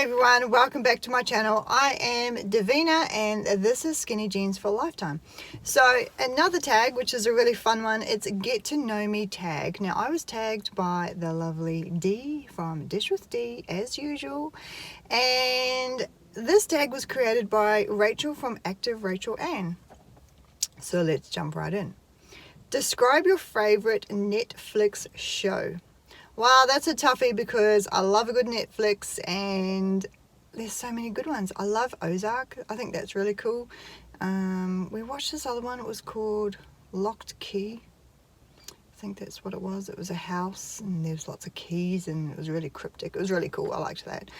Hey everyone, welcome back to my channel. I am Davina and this is Skinny Jeans for a Lifetime. So another tag, which is a really fun one, it's Get to Know Me tag. Now I was tagged by the lovely Dee from Dish with Dee as usual, and this tag was created by Rachel from Active Rachel Ann. So let's jump right in. Describe your favorite Netflix show. Wow, that's a toughie because I love a good Netflix and there's so many good ones. I love Ozark. I think that's really cool. We watched this other one. It was called Locked Key. I think that's what it was. It was a house and there was lots of keys and it was really cryptic. It was really cool. I liked that.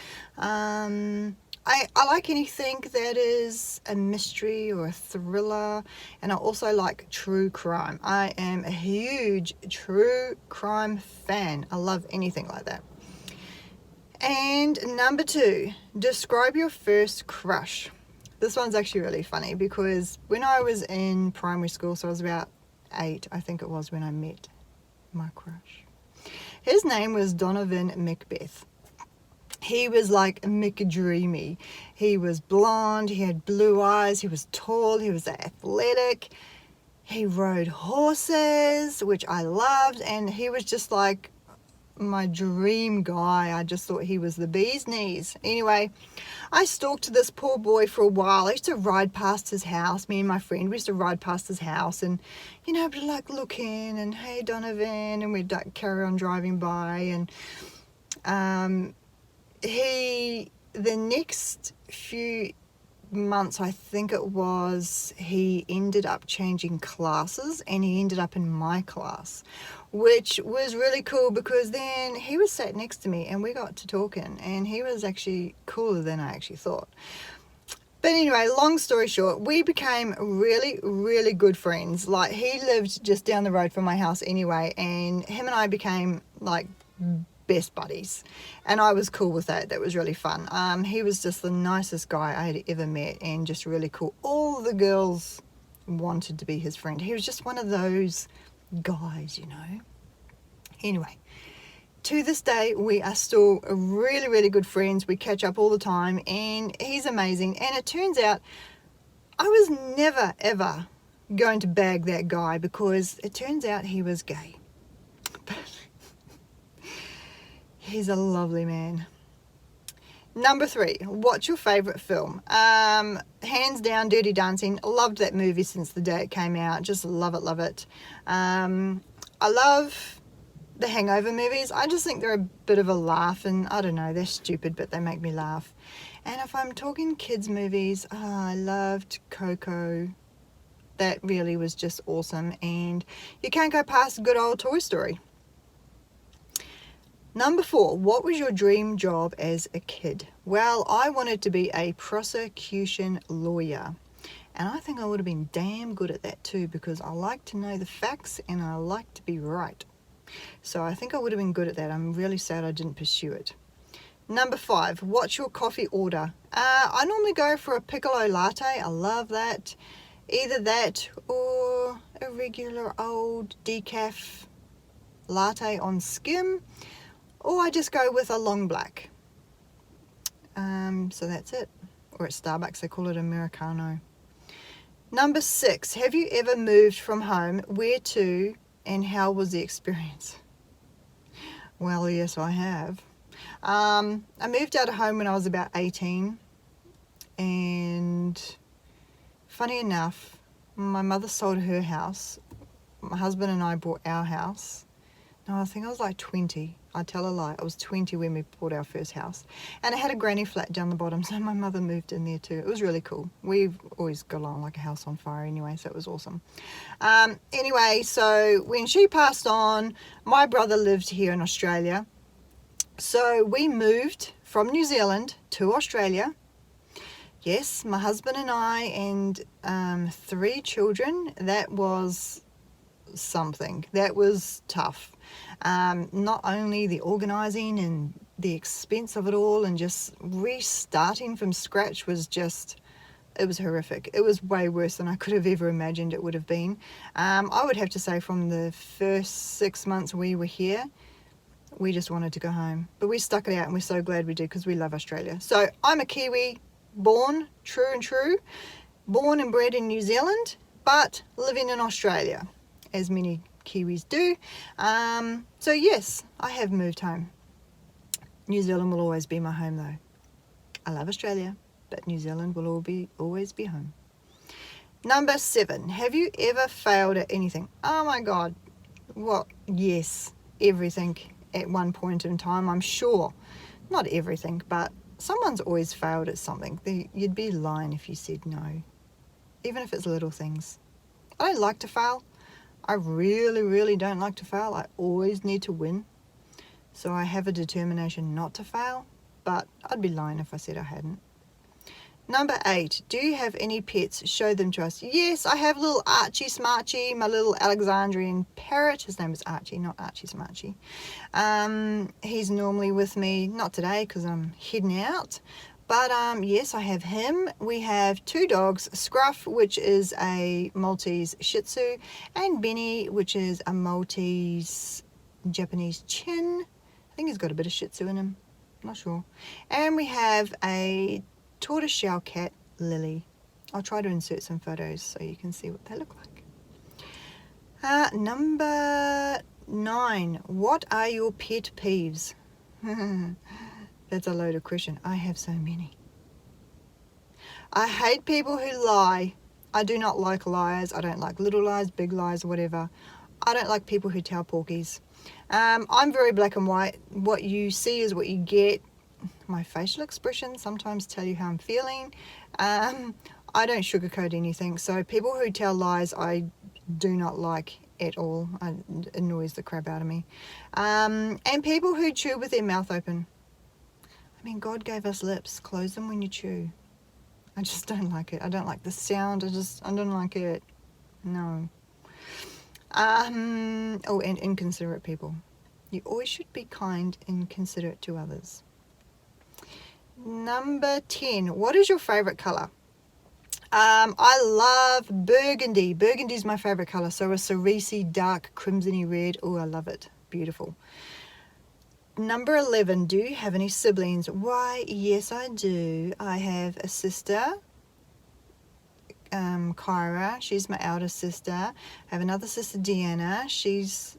I like anything that is a mystery or a thriller, and I also like true crime. I am a huge true crime fan. I love anything like that. And number 2, describe your first crush. This one's actually really funny because when I was in primary school, so I was about 8, I think it was, when I met my crush. His name was Donovan Macbeth. He was like McDreamy. He was blonde, he had blue eyes, he was tall, he was athletic. He rode horses, which I loved, and he was just like my dream guy. I just thought he was the bee's knees. Anyway, I stalked this poor boy for a while. I used to ride past his house. Me and my friend, we used to ride past his house and, you know, be like looking and, hey, Donovan, and we'd like carry on driving by. And the next few months, I think it was, he ended up changing classes and he ended up in my class, which was really cool because then he was sat next to me and we got to talking and he was actually cooler than I actually thought. But anyway, long story short, we became really, really good friends. Like, he lived just down the road from my house anyway, and him and I became like best buddies, and I was cool with that. That was really fun. He was just the nicest guy I had ever met and just really cool. All the girls wanted to be his friend. He was just one of those guys, you know. Anyway, to this day we are still really, really good friends. We catch up all the time and he's amazing. And it turns out I was never ever going to bag that guy because it turns out he was gay. He's a lovely man. Number 3, what's your favourite film? Hands down, Dirty Dancing. Loved that movie since the day it came out. Just love it, love it. I love the Hangover movies. I just think they're a bit of a laugh, and I don't know, they're stupid, but they make me laugh. And if I'm talking kids movies, I loved Coco. That really was just awesome, and you can't go past a good old Toy Story. Number 4, what was your dream job as a kid? Well, I wanted to be a prosecution lawyer. And I think I would have been damn good at that too because I like to know the facts and I like to be right. So I think I would have been good at that. I'm really sad I didn't pursue it. Number 5, what's your coffee order? I normally go for a piccolo latte. I love that. Either that or a regular old decaf latte on skim. Or I just go with a long black. So that's it. Or at Starbucks they call it Americano. Number 6, have you ever moved from home? Where to and how was the experience? Well, yes, I have. I moved out of home when I was about 18. And funny enough, my mother sold her house. My husband and I bought our house. No, I think I was like 20. I tell a lie. I was 20 when we bought our first house. And it had a granny flat down the bottom, so my mother moved in there too. It was really cool. We've always got along like a house on fire anyway, so it was awesome. Anyway, so when she passed on, my brother lived here in Australia. So we moved from New Zealand to Australia. Yes, my husband and I and 3 children. That was something. That was tough. Not only the organising and the expense of it all and just restarting from scratch was just, it was horrific. It was way worse than I could have ever imagined it would have been. I would have to say from the first 6 months we were here, We just wanted to go home. But we stuck it out, and we're so glad we did, because we love Australia. So I'm a Kiwi, born, true and true, born and bred in New Zealand, but living in Australia, as many Kiwis do. So yes, I have moved home. New Zealand will always be my home though. I love Australia, but New Zealand will always be home. Number 7, have you ever failed at anything? Oh my God. Well, yes, everything at one point in time, I'm sure. Not everything, but someone's always failed at something. You'd be lying if you said no, even if it's little things. I don't like to fail. I really, really don't like to fail. I always need to win. So I have a determination not to fail, but I'd be lying if I said I hadn't. Number 8, do you have any pets? Show them to us. Yes, I have little Archie Smarchie, my little Alexandrian parrot. His name is Archie, not Archie Smarchie. He's normally with me, not today because I'm heading out. But yes, I have him. We have 2 dogs, Scruff, which is a Maltese Shih Tzu, and Benny, which is a Maltese Japanese Chin. I think he's got a bit of Shih Tzu in him. Not sure. And we have a tortoiseshell cat, Lily. I'll try to insert some photos so you can see what they look like. Number 9. What are your pet peeves? That's a loaded question. I have so many. I hate people who lie. I do not like liars. I don't like little lies, big lies, whatever. I don't like people who tell porkies. I'm very black and white. What you see is what you get. My facial expressions sometimes tell you how I'm feeling. I don't sugarcoat anything. So people who tell lies, I do not like at all. It annoys the crap out of me. And people who chew with their mouth open. I mean, God gave us lips. Close them when you chew. I just don't like it. I don't like the sound. I don't like it. No. And inconsiderate people. You always should be kind and considerate to others. Number 10. What is your favourite colour? I love burgundy. Burgundy is my favourite colour. So a cerise, dark, crimsony red. Oh, I love it. Beautiful. Number 11. Do you have any siblings? Why, yes, I do. I have a sister, Kyra. She's my eldest sister. I have another sister, Deanna. She's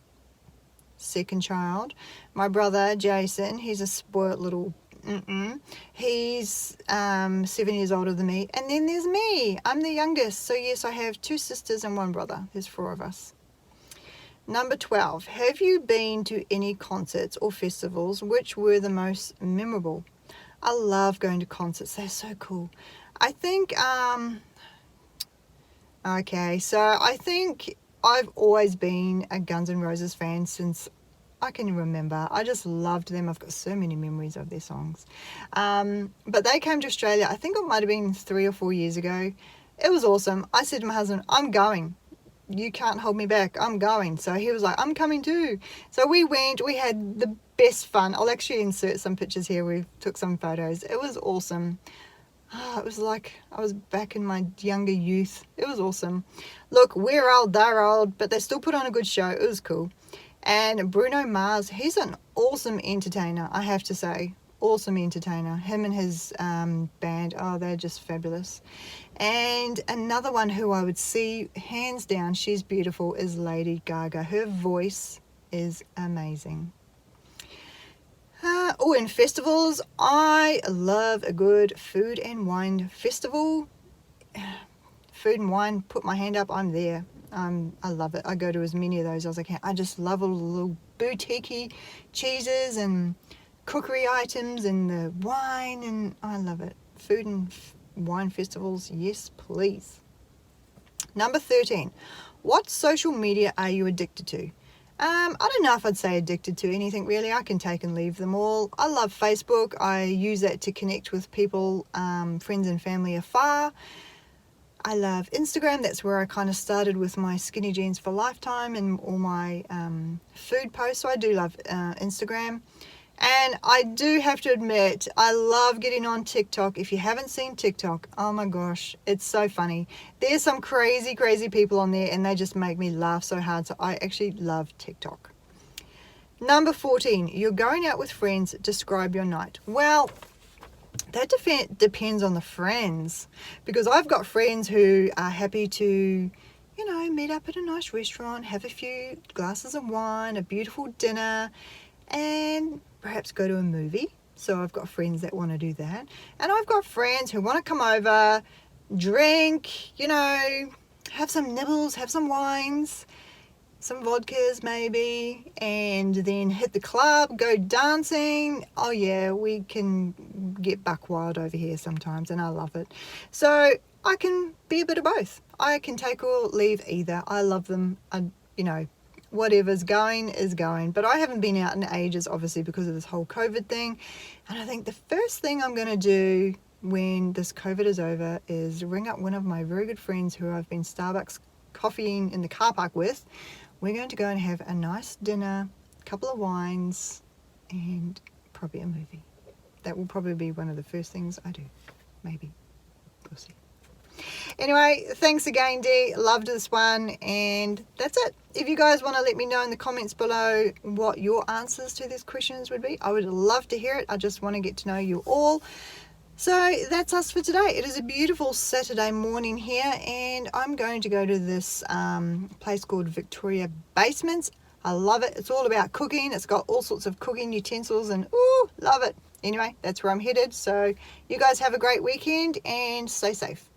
second child. My brother, Jason. He's a spoilt little He's 7 years older than me. And then there's me. I'm the youngest. So yes, I have 2 sisters and 1 brother. There's 4 of us. Number 12. Have you been to any concerts or festivals? Which were the most memorable? I love going to concerts. They're so cool. I think, okay, so I think I've always been a Guns N' Roses fan since I can remember. I just loved them. I've got so many memories of their songs. But they came to Australia, I think it might have been 3 or 4 years ago. It was awesome. I said to my husband, I'm going. You can't hold me back. I'm going. So he was like, I'm coming too. So we went. We had the best fun. I'll actually insert some pictures here. We took some photos. It was awesome. It was like I was back in my younger youth. It was awesome. Look, we're old, they're old, but they still put on a good show. It was cool. And Bruno Mars, he's an awesome entertainer, I have to say. Awesome entertainer. Him and his band, oh, they're just fabulous. And another one who I would see, hands down, she's beautiful, is Lady Gaga. Her voice is amazing. In festivals, I love a good food and wine festival. Food and wine, put my hand up, I'm there. I love it. I go to as many of those as I can. I just love all the little boutique-y cheeses and cookery items and the wine, and I love it. Food and wine festivals, yes please. Number 13. What social media are you addicted to? I don't know if I'd say addicted to anything really. I can take and leave them all. I love Facebook. I use that to connect with people, friends and family afar. I love Instagram. That's where I kind of started with my Skinny Jeans for Lifetime and all my food posts. So I do love Instagram. And I do have to admit, I love getting on TikTok. If you haven't seen TikTok, oh my gosh, it's so funny. There's some crazy, crazy people on there and they just make me laugh so hard. So I actually love TikTok. Number 14, you're going out with friends. Describe your night. Well, that depends on the friends, because I've got friends who are happy to, meet up at a nice restaurant, have a few glasses of wine, a beautiful dinner, and perhaps go to a movie. So I've got friends that want to do that. And I've got friends who want to come over, drink, have some nibbles, have some wines, some vodkas maybe, and then hit the club, go dancing. Oh yeah, we can get buck wild over here sometimes, and I love it. So I can be a bit of both. I can take or leave either. I love them. Whatever's going is going. But I haven't been out in ages, obviously, because of this whole COVID thing. And I think the first thing I'm going to do when this COVID is over is ring up one of my very good friends who I've been Starbucks coffeeing in the car park with. We're going to go and have a nice dinner, a couple of wines, and probably a movie. That will probably be one of the first things I do. Maybe. We'll see. Anyway, thanks again, Dee. Loved this one, and that's it. If you guys want to let me know in the comments below what your answers to these questions would be, I would love to hear it. I just want to get to know you all. So that's us for today. It is a beautiful Saturday morning here, and I'm going to go to this place called Victoria Basements. I love it. It's all about cooking. It's got all sorts of cooking utensils, and ooh, love it. Anyway, that's where I'm headed. So you guys have a great weekend and stay safe.